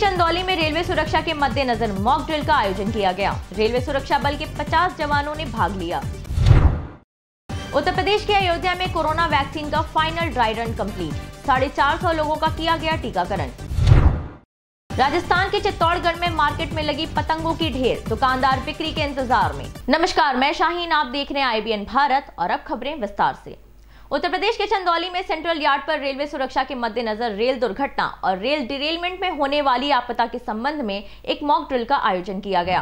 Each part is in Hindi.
चंदौली में रेलवे सुरक्षा के मद्देनजर मॉक ड्रिल का आयोजन किया गया। रेलवे सुरक्षा बल के 50 जवानों ने भाग लिया। उत्तर प्रदेश के अयोध्या में कोरोना वैक्सीन का फाइनल ड्राई रन कंप्लीट। 450 लोगों का किया गया टीकाकरण। राजस्थान के चित्तौड़गढ़ में मार्केट में लगी पतंगों की ढेर, दुकानदार बिक्री के इंतजार में। नमस्कार, मैं शाहीन, आप देख रहे हैं IBN भारत और अब खबरें विस्तार से। उत्तर प्रदेश के चंदौली में सेंट्रल यार्ड पर रेलवे सुरक्षा के मद्देनजर रेल दुर्घटना और रेल डिरेलमेंट में होने वाली आपदा के संबंध में एक मॉक ड्रिल का आयोजन किया गया।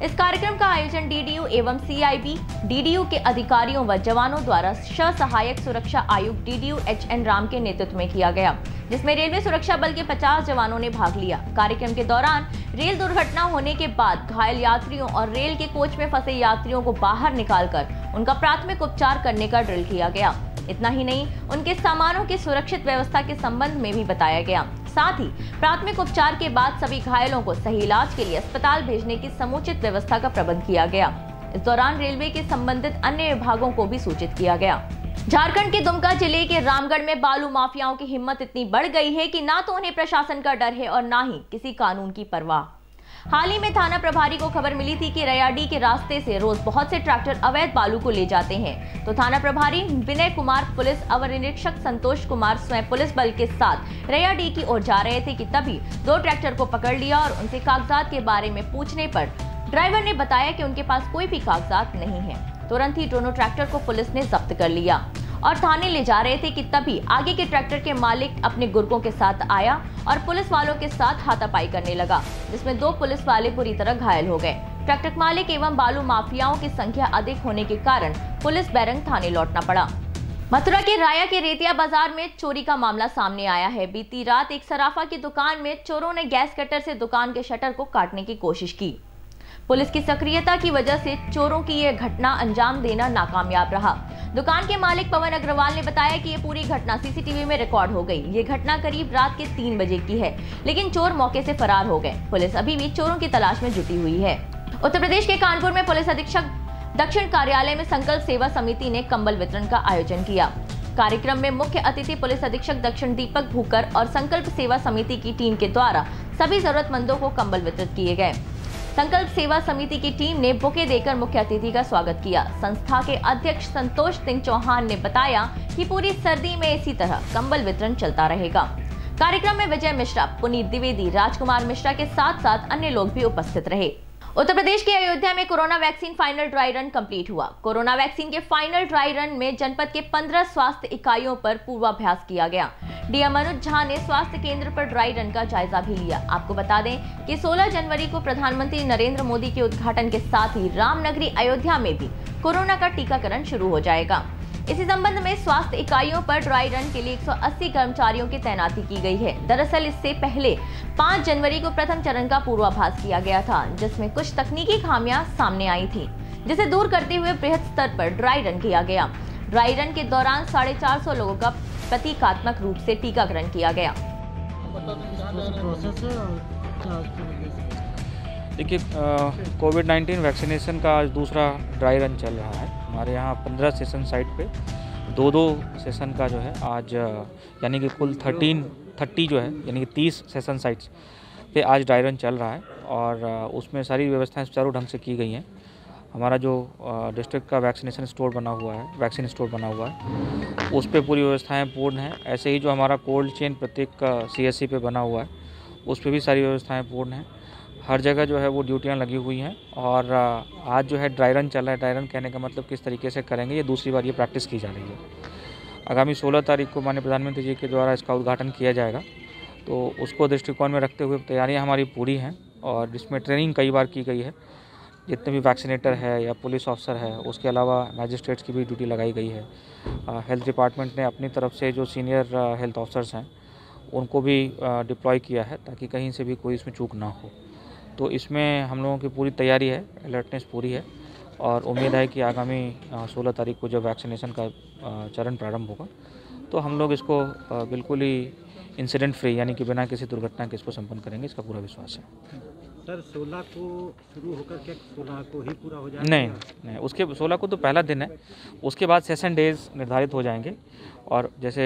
इस कार्यक्रम का आयोजन DDU एवं CIB, DDU के अधिकारियों व जवानों द्वारा सहायक सुरक्षा आयुक्त DDU HN राम के नेतृत्व में किया गया, जिसमें रेलवे सुरक्षा बल के 50 जवानों ने भाग लिया। कार्यक्रम के दौरान रेल दुर्घटना होने के बाद घायल यात्रियों और रेल के कोच में फंसे यात्रियों को बाहर निकालकर उनका प्राथमिक उपचार करने का ड्रिल किया गया। इतना ही नहीं, उनके सामानों की सुरक्षित व्यवस्था के संबंध में भी बताया गया। साथ ही प्राथमिक उपचार के बाद सभी घायलों को सही इलाज के लिए अस्पताल भेजने की समुचित व्यवस्था का प्रबंध किया गया। इस दौरान रेलवे के संबंधित अन्य विभागों को भी सूचित किया गया। झारखंड के दुमका जिले के रामगढ़ में बालू माफियाओं की हिम्मत इतनी बढ़ गई है कि ना तो उन्हें प्रशासन का डर है और ना ही किसी कानून की परवाह। हाल ही में थाना प्रभारी को खबर मिली थी कि रैयाडीह के रास्ते से रोज बहुत से ट्रैक्टर अवैध बालू को ले जाते हैं, तो थाना प्रभारी विनय कुमार, पुलिस अवर निरीक्षक संतोष कुमार स्वयं पुलिस बल के साथ रैयाडीह की ओर जा रहे थे कि तभी 2 ट्रैक्टर को पकड़ लिया और उनसे कागजात के बारे में पूछने पर ड्राइवर ने बताया कि उनके पास कोई भी कागजात नहीं है। तुरंत ही दोनों ट्रैक्टर को पुलिस ने जब्त कर लिया और थाने ले जा रहे थे कि तभी आगे के ट्रैक्टर के मालिक अपने गुर्गों के साथ आया और पुलिस वालों के साथ हाथापाई करने लगा, जिसमें 2 पुलिस वाले बुरी तरह घायल हो गए। ट्रैक्टर मालिक एवं बालू माफियाओं की संख्या अधिक होने के कारण पुलिस बैरंग थाने लौटना पड़ा। मथुरा के राया के रेतिया बाजार में चोरी का मामला सामने आया है। बीती रात एक सराफा की दुकान में चोरों ने गैस कटर से दुकान के शटर को काटने की कोशिश की। पुलिस की सक्रियता की वजह से चोरों की यह घटना अंजाम देना नाकामयाब रहा। दुकान के मालिक पवन अग्रवाल ने बताया कि ये पूरी घटना CCTV में रिकॉर्ड हो गई। ये घटना करीब रात के 3 बजे की है, लेकिन चोर मौके से फरार हो गए। पुलिस अभी भी चोरों की तलाश में जुटी हुई है। उत्तर प्रदेश के कानपुर में पुलिस अधीक्षक दक्षिण कार्यालय में संकल्प सेवा समिति ने कंबल वितरण का आयोजन किया। कार्यक्रम में मुख्य अतिथि पुलिस अधीक्षक दक्षिण दीपक भूकर और संकल्प सेवा समिति की टीम के द्वारा सभी जरूरतमंदों को कंबल वितरित किए गए। संकल्प सेवा समिति की टीम ने बुके देकर मुख्य अतिथि का स्वागत किया। संस्था के अध्यक्ष संतोष सिंह चौहान ने बताया कि पूरी सर्दी में इसी तरह कंबल वितरण चलता रहेगा। कार्यक्रम में विजय मिश्रा, पुनीत द्विवेदी, राजकुमार मिश्रा के साथ साथ अन्य लोग भी उपस्थित रहे। उत्तर प्रदेश के अयोध्या में corona vaccine final dry run complete हुआ। कोरोना वैक्सीन के फाइनल ड्राई रन में जनपद के 15 स्वास्थ्य इकाइयों पर पूर्वाभ्यास किया गया। DM अनुज झा ने स्वास्थ्य केंद्र पर ड्राई रन का जायजा भी लिया। आपको बता दें कि 16 जनवरी को प्रधानमंत्री नरेंद्र मोदी के उद्घाटन के साथ ही रामनगरी अयोध्या में भी कोरोना का टीकाकरण शुरू हो जाएगा। इसी संबंध में स्वास्थ्य इकाइयों पर ड्राई रन के लिए 180 कर्मचारियों की तैनाती की गई है। दरअसल इससे पहले 5 जनवरी को प्रथम चरण का पूर्वाभ्यास किया गया था, जिसमें कुछ तकनीकी खामियां सामने आई थी, जिसे दूर करते हुए बृहद स्तर पर ड्राई रन किया गया। ड्राई रन के दौरान 450 लोगों का प्रतीकात्मक रूप से टीकाकरण किया गया। देखिए, कोविड-19 वैक्सीनेशन का आज दूसरा ड्राई रन चल रहा है। हमारे यहाँ 15 सेशन साइट पे 2-2 सेशन का जो है आज, यानी कि कुल 30 जो है, यानी कि 30 सेशन साइट्स पे आज ड्राई रन चल रहा है और उसमें सारी व्यवस्थाएं सुचारू ढंग से की गई हैं। हमारा जो डिस्ट्रिक्ट का वैक्सीनेशन स्टोर बना हुआ है, वैक्सीन स्टोर बना हुआ है, उस पे पूरी व्यवस्थाएं पूर्ण हैं। ऐसे ही जो हमारा कोल्ड चेन प्रत्येक CSC पे बना हुआ है, उस पे भी सारी व्यवस्थाएं पूर्ण हैं। हर जगह जो है वो ड्यूटियां लगी हुई हैं और आज जो है ड्राई रन चल रहा है। ड्राई रन कहने का मतलब किस तरीके से करेंगे, ये दूसरी बार ये प्रैक्टिस की जा रही है। आगामी 16 तारीख को माननीय प्रधानमंत्री जी के द्वारा इसका उद्घाटन किया जाएगा, तो उसको दृष्टिकोण में रखते हुए तैयारियां हमारी पूरी हैं और जिसमें ट्रेनिंग कई बार की गई है। जितने भी वैक्सीनेटर है या पुलिस ऑफिसर है, उसके अलावा मैजिस्ट्रेट्स की भी ड्यूटी लगाई गई है। हेल्थ डिपार्टमेंट ने अपनी तरफ से जो सीनियर हेल्थ ऑफिसर्स हैं उनको भी डिप्लॉय किया है ताकि कहीं से भी कोई इसमें चूक ना हो। तो इसमें हम लोगों की पूरी तैयारी है, अलर्टनेस पूरी है और उम्मीद है कि आगामी 16 तारीख को जब वैक्सीनेशन का चरण प्रारंभ होगा तो हम लोग इसको बिल्कुल ही इंसिडेंट फ्री, यानी कि बिना किसी दुर्घटना के इसको संपन्न करेंगे, इसका पूरा विश्वास है। सर 16 को शुरू होकर क्या 16 को ही पूरा हो जाएगा? नहीं, उसके 16 को तो पहला दिन है, उसके बाद सेशन डेज निर्धारित हो जाएंगे और जैसे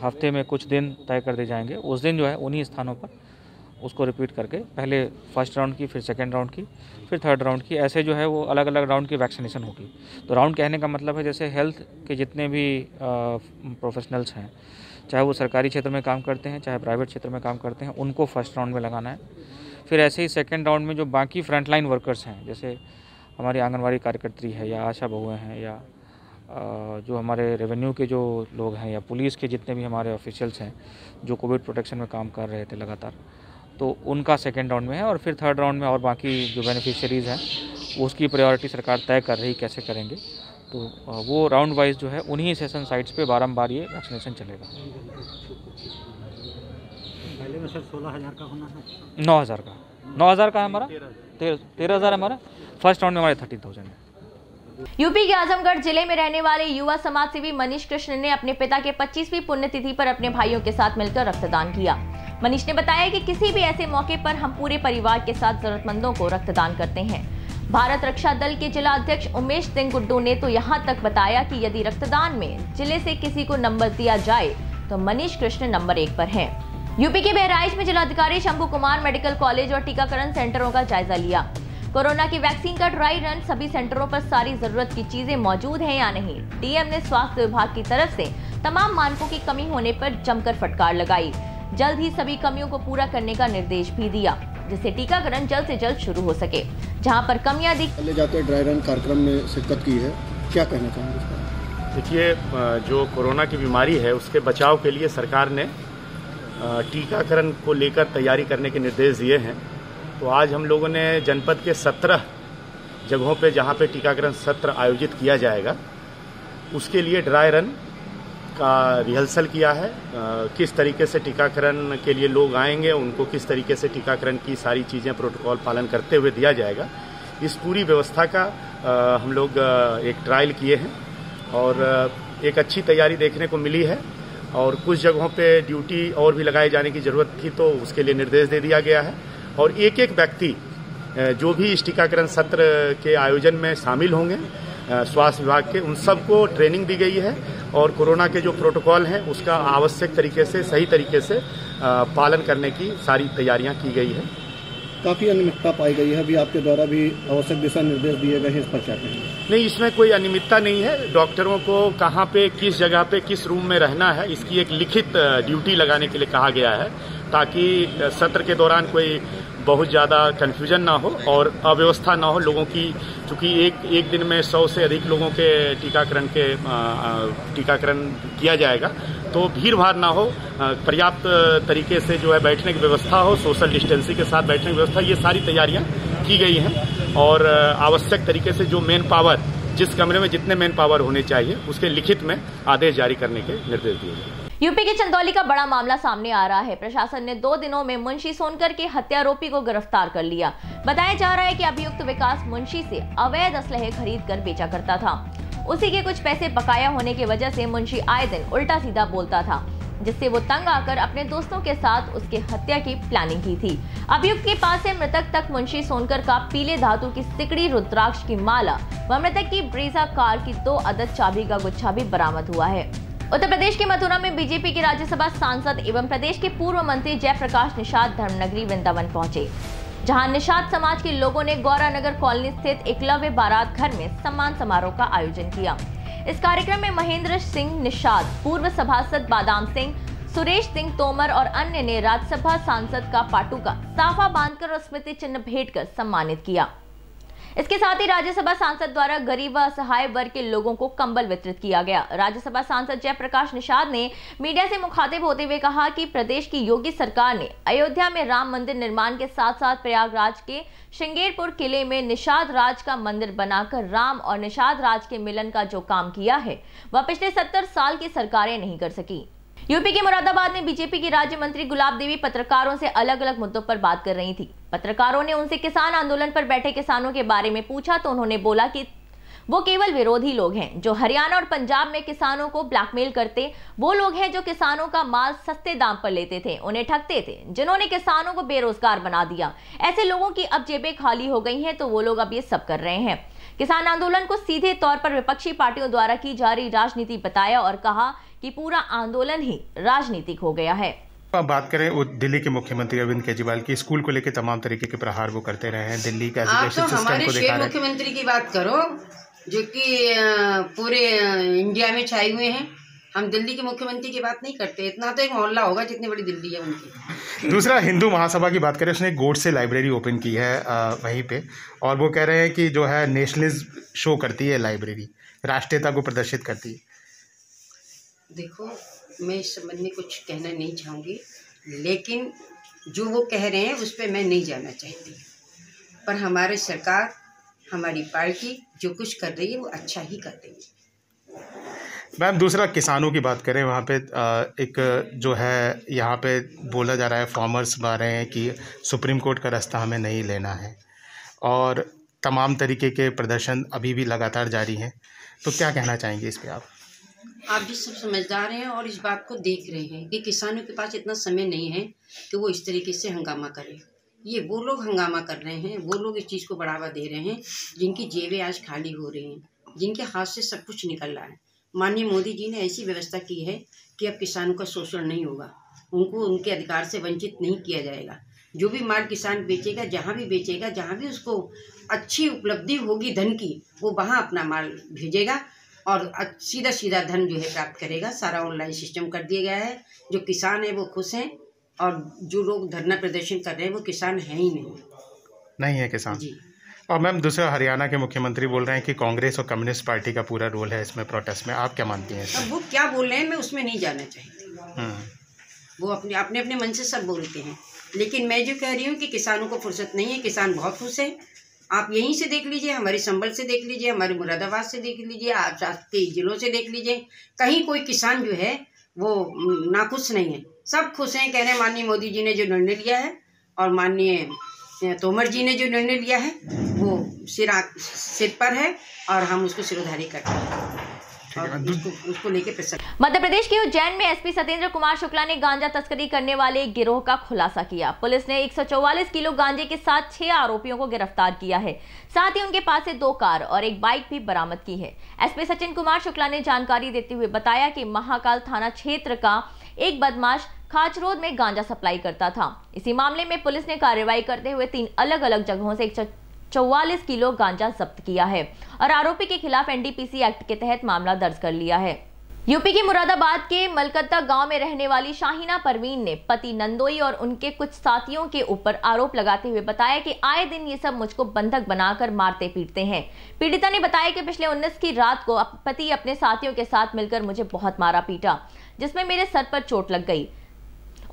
हफ्ते में कुछ दिन तय कर दिए जाएंगे। उस दिन जो है उन्हीं स्थानों पर उसको रिपीट करके पहले फर्स्ट राउंड की, फिर सेकेंड राउंड की, फिर थर्ड राउंड की, ऐसे जो है वो अलग अलग राउंड की वैक्सीनेशन होगी। तो राउंड कहने का मतलब है जैसे हेल्थ के जितने भी प्रोफेशनल्स हैं, चाहे वो सरकारी क्षेत्र में काम करते हैं चाहे प्राइवेट क्षेत्र में काम करते हैं, उनको फर्स्ट राउंड में लगाना है। फिर ऐसे ही सेकेंड राउंड में जो बाकी फ्रंटलाइन वर्कर्स हैं, जैसे हमारी आंगनवाड़ी कार्यकर्त्री है या आशा बहुएँ हैं या जो हमारे रेवेन्यू के जो लोग हैं या पुलिस के जितने भी हमारे ऑफिशियल्स हैं जो कोविड प्रोटेक्शन में काम कर रहे थे लगातार, तो उनका सेकेंड राउंड में है। और फिर थर्ड राउंड में और बाकी जो बेनिफिशियरीज़ हैं उसकी प्रायोरिटी सरकार तय कर रही कैसे करेंगे। तो वो राउंड वाइज जो है उन्हीं सेशन साइट्स पे बारंबार ये वैक्सीनेशन चलेगा। पहले में सर 16,000 का होना है, 9,000 का, 9,000 का है हमारा, 13,000 हमारा, फर्स्ट राउंड में हमारे 30,000 है। यूपी के आजमगढ़ जिले में रहने वाले युवा समाजसेवी मनीष कृष्ण ने अपने पिता के 25वीं पुण्यतिथि पर अपने भाइयों के साथ मिलकर रक्तदान किया। मनीष ने बताया कि किसी भी ऐसे मौके पर हम पूरे परिवार के साथ जरूरतमंदों को रक्तदान करते हैं। भारत रक्षा दल के जिला अध्यक्ष उमेश सिंह गुड्डू ने तो यहां तक बताया कि यदि रक्तदान में जिले से किसी को नंबर दिया जाए तो मनीष कृष्ण नंबर 1 पर है। यूपी के बहराइच में जिलाधिकारी शंभू कुमार मेडिकल कॉलेज और टीकाकरण सेंटरों का जायजा लिया। कोरोना की वैक्सीन का ड्राई रन, सभी सेंटरों पर सारी जरूरत की चीजें मौजूद हैं या नहीं। डीएम ने स्वास्थ्य विभाग की तरफ से तमाम मानकों की कमी होने पर जमकर फटकार लगाई। जल्द ही सभी कमियों को पूरा करने का निर्देश भी दिया, जिससे टीकाकरण जल्द से जल्द शुरू हो सके। जहां पर कमियां ले जाते ड्राई रन कार्यक्रम में शिरकत की है, क्या कहना चाहेंगे इस पर? देखिए, जो कोरोना की बीमारी है उसके बचाव के लिए सरकार ने टीकाकरण को लेकर तैयारी करने के निर्देश दिए हैं। तो आज हम लोगों ने जनपद के 17 जगहों पे जहां पे टीकाकरण सत्र आयोजित किया जाएगा उसके लिए ड्राई रन का रिहर्सल किया है। किस तरीके से टीकाकरण के लिए लोग आएंगे, उनको किस तरीके से टीकाकरण की सारी चीज़ें प्रोटोकॉल पालन करते हुए दिया जाएगा, इस पूरी व्यवस्था का हम लोग एक ट्रायल किए हैं और एक अच्छी तैयारी देखने को मिली है। और कुछ जगहों पे ड्यूटी और भी लगाए जाने की ज़रूरत थी तो उसके लिए निर्देश दे दिया गया है। और एक एक व्यक्ति जो भी इस टीकाकरण सत्र के आयोजन में शामिल होंगे स्वास्थ्य विभाग के, उन सबको ट्रेनिंग दी गई है और कोरोना के जो प्रोटोकॉल हैं उसका आवश्यक तरीके से, सही तरीके से पालन करने की सारी तैयारियां की गई है। काफ़ी अनियमितता पाई गई है, अभी आपके द्वारा भी आवश्यक दिशा निर्देश दिए गए हैं, इस पर क्या कहेंगे? नहीं, इसमें कोई अनियमितता नहीं है। डॉक्टरों को कहाँ पे, किस जगह पे, किस रूम में रहना है, इसकी एक लिखित ड्यूटी लगाने के लिए कहा गया है ताकि सत्र के दौरान कोई बहुत ज़्यादा कन्फ्यूजन ना हो और अव्यवस्था ना हो लोगों की। चूँकि एक दिन में 100 से अधिक लोगों के टीकाकरण किया जाएगा तो भीड़ भाड़ ना हो, पर्याप्त तरीके से जो है बैठने की व्यवस्था हो, सोशल डिस्टेंसिंग के साथ बैठने की व्यवस्था, ये सारी तैयारियां की गई हैं। और आवश्यक तरीके से जो मेन पावर, जिस कमरे में जितने मेन पावर होने चाहिए उसके लिखित में आदेश जारी करने के निर्देश दिए गए। यूपी के चंदौली का बड़ा मामला सामने आ रहा है। प्रशासन ने 2 दिनों में मुंशी सोनकर के हत्यारोपी को गिरफ्तार कर लिया। बताया जा रहा है कि अभियुक्त विकास मुंशी से अवैध असलहे खरीद कर बेचा करता था। उसी के कुछ पैसे बकाया होने की वजह से मुंशी आए दिन उल्टा सीधा बोलता था, जिससे वो तंग आकर अपने दोस्तों के साथ उसके हत्या की प्लानिंग की थी। अभियुक्त के पास से मृतक तक मुंशी सोनकर का पीले धातु की सिकड़ी, रुद्राक्ष की माला व मृतक की ब्रीजा कार की 2 अदद चाबी का गुच्छा भी बरामद हुआ है। उत्तर प्रदेश के मथुरा में बीजेपी के राज्यसभा सांसद एवं प्रदेश के पूर्व मंत्री जयप्रकाश निषाद धर्मनगरी वृंदावन पहुंचे, जहां निषाद समाज के लोगों ने गौरानगर कॉलोनी स्थित एकलव्य बारात घर में सम्मान समारोह का आयोजन किया। इस कार्यक्रम में महेंद्र सिंह निषाद, पूर्व सभासद बादाम सिंह, सुरेश सिंह तोमर और अन्य ने राज्यसभा सांसद का पाटू का साफा बांधकर और स्मृति चिन्ह भेंट कर सम्मानित किया। इसके साथ ही राज्यसभा सांसद द्वारा गरीब व असहाय वर्ग के लोगों को कंबल वितरित किया गया। राज्यसभा सांसद जयप्रकाश निषाद ने मीडिया से मुखातिब होते हुए कहा कि प्रदेश की योगी सरकार ने अयोध्या में राम मंदिर निर्माण के साथ साथ प्रयागराज के श्रृंगेरपुर किले में निषाद राज का मंदिर बनाकर राम और निषाद राज के मिलन का जो काम किया है वह पिछले 70 साल की सरकारें नहीं कर सकी। यूपी के मुरादाबाद में बीजेपी की राज्य मंत्री गुलाब देवी पत्रकारों से अलग अलग मुद्दों पर बात कर रही थी। पत्रकारों ने उनसे किसान आंदोलन पर बैठे किसानों के बारे में पूछा तो उन्होंने बोला कि वो केवल विरोधी लोग हैं जो हरियाणा और पंजाब में किसानों को ब्लैकमेल करते, वो लोग हैं जो किसानों का माल सस्ते दाम पर लेते थे, उन्हें ठगते थे, जिन्होंने किसानों को बेरोजगार बना दिया। ऐसे लोगों की अब जेबें खाली हो गई हैं तो वो लोग अब ये सब कर रहे हैं। किसान आंदोलन को सीधे तौर पर विपक्षी पार्टियों द्वारा की जा रही राजनीति बताया और कहा कि पूरा आंदोलन ही राजनीतिक हो गया है। अब बात करें वो दिल्ली के मुख्यमंत्री अरविंद केजरीवाल की, स्कूल को लेकर तमाम तरीके के प्रहार वो करते रहे हैं, दिल्ली का एजुकेशन सिस्टम को दिखा रहे हैं। मुख्यमंत्री की बात करो जो कि पूरे इंडिया में छाए हुए हैं। हम दिल्ली के मुख्यमंत्री की बात नहीं करते, इतना तो एक मोहल्ला होगा जितनी बड़ी दिल्ली है उनकी। दूसरा, हिंदू महासभा की बात करें, उसने गोडसे लाइब्रेरी ओपन की है वहीं पे, और वो कह रहे हैं कि जो है नेशनलिज्म शो करती है लाइब्रेरी, राष्ट्रीयता को प्रदर्शित करती है। देखो, मैं इस संबंध में कुछ कहना नहीं चाहूँगी, लेकिन जो वो कह रहे हैं उस पर मैं नहीं जाना चाहती, पर हमारी सरकार, हमारी पार्टी जो कुछ कर रही है वो अच्छा ही कर रही है। मैम, दूसरा किसानों की बात करें, वहाँ पे एक जो है यहाँ पे बोला जा रहा है, फार्मर्स बता रहे हैं कि सुप्रीम कोर्ट का रास्ता हमें नहीं लेना है, और तमाम तरीके के प्रदर्शन अभी भी लगातार जारी हैं, तो क्या कहना चाहेंगे इस पे आप? आप भी सब समझदार हैं और इस बात को देख रहे हैं कि किसानों के पास इतना समय नहीं है कि वो इस तरीके से हंगामा करें। ये वो लोग हंगामा कर रहे हैं, वो लोग इस चीज़ को बढ़ावा दे रहे हैं जिनकी जेबें आज खाली हो रही हैं, जिनके हाथ से सब कुछ निकल रहा है। माननीय मोदी जी ने ऐसी व्यवस्था की है कि अब किसानों का शोषण नहीं होगा, उनको उनके अधिकार से वंचित नहीं किया जाएगा। जो भी माल किसान बेचेगा, जहाँ भी बेचेगा, जहाँ भी उसको अच्छी उपलब्धि होगी धन की, वो वहाँ अपना माल भेजेगा और सीधा सीधा धन जो है प्राप्त करेगा। सारा ऑनलाइन सिस्टम कर दिया गया है। जो किसान है वो खुश हैं, और जो लोग धरना प्रदर्शन कर रहे हैं वो किसान हैं ही नहीं है किसान जी। और मैम, दूसरा, हरियाणा के मुख्यमंत्री बोल रहे हैं कि कांग्रेस और कम्युनिस्ट पार्टी का पूरा रोल है इसमें प्रोटेस्ट में, आप क्या मानती हैं? अब वो क्या बोल रहे हैं मैं उसमें नहीं जाना चाहती। वो अपने अपने मन से सब बोलते हैं, लेकिन मैं जो कह रही हूँ कि किसानों को फुर्सत नहीं है, किसान बहुत खुश है। आप यहीं से देख लीजिए, हमारे संभल से देख लीजिए, हमारे मुरादाबाद से देख लीजिए, आप के जिलों से देख लीजिए, कहीं कोई किसान जो है वो नाखुश नहीं है, सब खुश हैं। कह रहे हैं माननीय मोदी जी ने जो निर्णय लिया है और माननीय तोमर जी ने जो निर्णय लिया है वो सिर पर है और हम उसको सिरोधारी करते हैं और उसको लेके प्रसन्न। मध्य प्रदेश के उज्जैन में एसपी सत्येंद्र कुमार शुक्ला ने गांजा तस्करी करने वाले एक गिरोह का खुलासा किया। पुलिस ने 144 किलो गांजे के साथ 6 आरोपियों को गिरफ्तार किया है। साथ ही उनके पास से 2 कार और एक बाइक भी बरामद की है। एसपी सचिन कुमार शुक्ला ने जानकारी देते हुए बताया कि महाकाल थाना क्षेत्र का एक बदमाश खाचरोद में गांजा सप्लाई करता था। इसी मामले में पुलिस ने कार्रवाई करते हुए 3 अलग अलग जगहों से 144 किलो गांजा जब्त किया है और आरोपी के खिलाफ एनडीपीसी एक्ट के तहत मामला दर्ज कर लिया है। यूपी के मुरादाबाद के मलकत्ता गांव में रहने वाली शाहीना परवीन ने पति नंदोई और उनके कुछ साथियों के ऊपर आरोप लगाते हुए बताया कि आए दिन ये सब मुझको बंधक बनाकर मारते पीटते हैं। पीड़िता ने बताया कि पिछले 19 की रात को पति अपने साथियों के साथ मिलकर मुझे बहुत मारा पीटा, जिसमें मेरे सर पर चोट लग गई।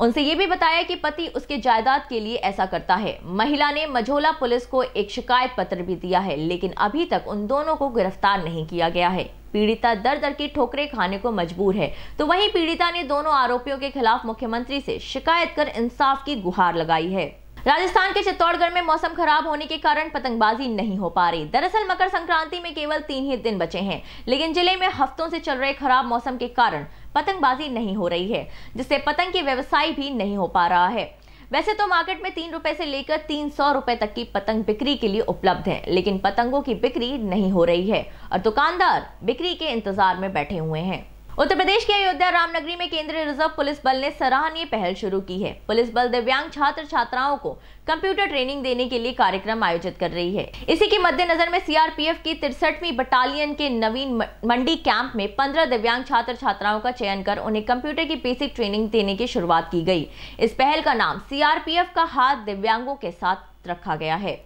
उनसे ये भी बताया कि पति उसके जायदाद के लिए ऐसा करता है। महिला ने मझोला पुलिस को एक शिकायत पत्र भी दिया है, लेकिन अभी तक उन दोनों को गिरफ्तार नहीं किया गया है। पीड़िता दर दर की ठोकरें खाने को मजबूर है, तो वहीं पीड़िता ने दोनों आरोपियों के खिलाफ मुख्यमंत्री से शिकायत कर इंसाफ की गुहार लगाई है। राजस्थान के चित्तौड़गढ़ में मौसम खराब होने के कारण पतंगबाजी नहीं हो पा रही। दरअसल मकर संक्रांति में केवल 3 ही दिन बचे हैं, लेकिन जिले में हफ्तों से चल रहे खराब मौसम के कारण पतंगबाजी नहीं हो रही है, जिससे पतंग की व्यवसाय भी नहीं हो पा रहा है। वैसे तो मार्केट में 3 रुपए से लेकर 300 रुपए तक की पतंग बिक्री के लिए उपलब्ध है, लेकिन पतंगों की बिक्री नहीं हो रही है और दुकानदार बिक्री के इंतजार में बैठे हुए हैं। उत्तर प्रदेश के अयोध्या रामनगरी में केंद्रीय रिजर्व पुलिस बल ने सराहनीय पहल शुरू की है। पुलिस बल दिव्यांग छात्र छात्राओं को कंप्यूटर ट्रेनिंग देने के लिए कार्यक्रम आयोजित कर रही है। इसी के मद्देनजर में सीआरपीएफ की 63वीं बटालियन के नवीन मंडी कैंप में 15 दिव्यांग छात्र छात्राओं का चयन कर उन्हें कंप्यूटर की बेसिक ट्रेनिंग देने की शुरुआत की गई। इस पहल का नाम सीआरपीएफ का हाथ दिव्यांगों के साथ रखा गया है।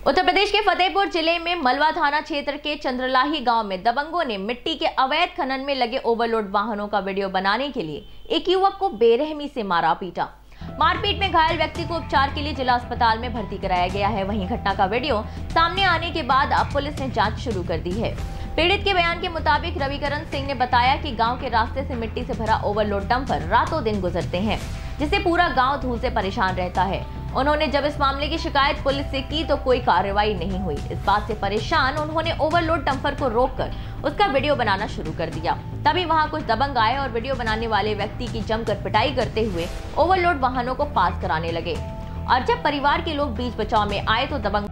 उत्तर प्रदेश के फतेहपुर जिले में मलवा थाना क्षेत्र के चंद्रलाही गांव में दबंगों ने मिट्टी के अवैध खनन में लगे ओवरलोड वाहनों का वीडियो बनाने के लिए एक युवक को बेरहमी से मारा पीटा। मारपीट में घायल व्यक्ति को उपचार के लिए जिला अस्पताल में भर्ती कराया गया है। वहीं घटना का वीडियो सामने आने के बाद अब पुलिस ने जांच शुरू कर दी है। पीड़ित के बयान के मुताबिक रविकरण सिंह ने बताया कि गांव के रास्ते से मिट्टी से भरा ओवरलोड डंपर रातों दिन गुजरते हैं, जिससे पूरा गांव धूल से परेशान रहता है। उन्होंने जब इस मामले की शिकायत पुलिस से की तो कोई कार्रवाई नहीं हुई। इस बात से परेशान उन्होंने ओवरलोड डंपर को रोककर उसका वीडियो बनाना शुरू कर दिया। तभी वहां कुछ दबंग आए और वीडियो बनाने वाले व्यक्ति की जमकर पिटाई करते हुए ओवरलोड वाहनों को पास कराने लगे। और जब परिवार के लोग बीच बचाव में आए तो दबंग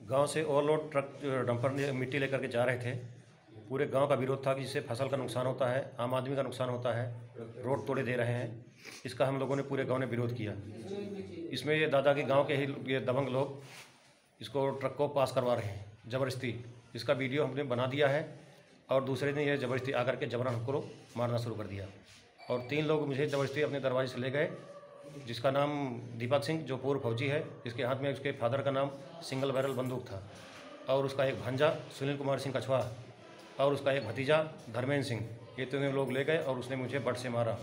गांव से ओवरलोड ट्रक डंपर मिट्टी लेकर के जा रहे थे पूरे गांव का विरोध था कि जिससे फसल का नुकसान होता है, आम आदमी का नुकसान होता है, रोड तोड़े दे रहे हैं। इसका हम लोगों ने पूरे गांव ने विरोध किया। इसमें ये दादा के गांव के ही ये दबंग लोग इसको ट्रक को पास करवा रहे हैं ज़बरदस्ती। इसका वीडियो हमने बना दिया है और दूसरे दिन ये ज़बरदस्ती आकर के जबरन हमको मारना शुरू कर दिया और 3 लोग मुझे ज़बरदस्ती अपने दरवाजे से ले गए, जिसका नाम दीपक सिंह जो पूर्व फौजी है, इसके हाथ में उसके फादर का नाम सिंगल बैरल बंदूक था और उसका एक भांजा सुनील कुमार सिंह कछवा और उसका एक भतीजा धर्मेंद्र सिंह, ये 3 लोग ले गए और उसने मुझे बट से मारा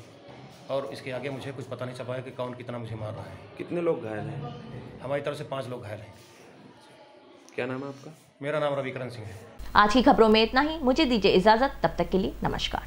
और इसके आगे मुझे कुछ पता नहीं चला कि कौन कितना मुझे मार रहा है। कितने लोग घायल हैं? हमारी तरफ से 5 लोग घायल हैं। क्या नाम है आपका? मेरा नाम रविकरण सिंह है। आज की खबरों में इतना ही। मुझे दीजिए इजाजत, तब तक के लिए नमस्कार।